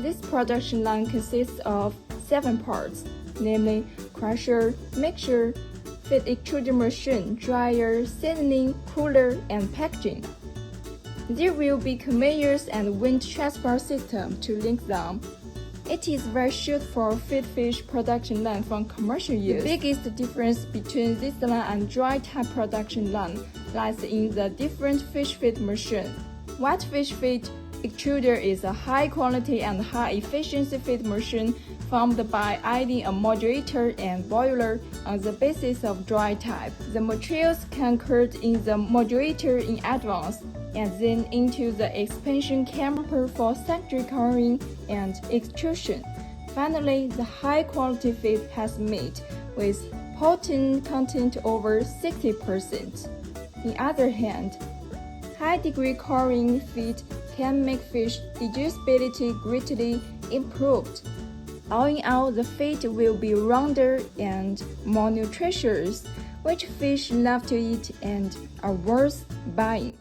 This production line consists of 7 parts, namely crusher, mixer, feed extruder machine, dryer, seasoning, cooler, and packaging. There will be conveyors and wind transport system to link them. It is very suited for feed fish production line for commercial use. The biggest difference between this line and dry type production line lies in the different fish feed machine. Wet fish feed extruder is a high quality and high efficiency feed machine formed by adding a moderator and boiler on the basis of dry type. The materials can cut in the moderator in advance and then into the expansion chamber for secondary curing and extrusion. Finally, the high-quality feed has meat with protein content over 60%. On the other hand, high-degree curing feed can make fish digestibility greatly improved. All in all, the feed will be rounder and more nutritious, which fish love to eat and are worth buying.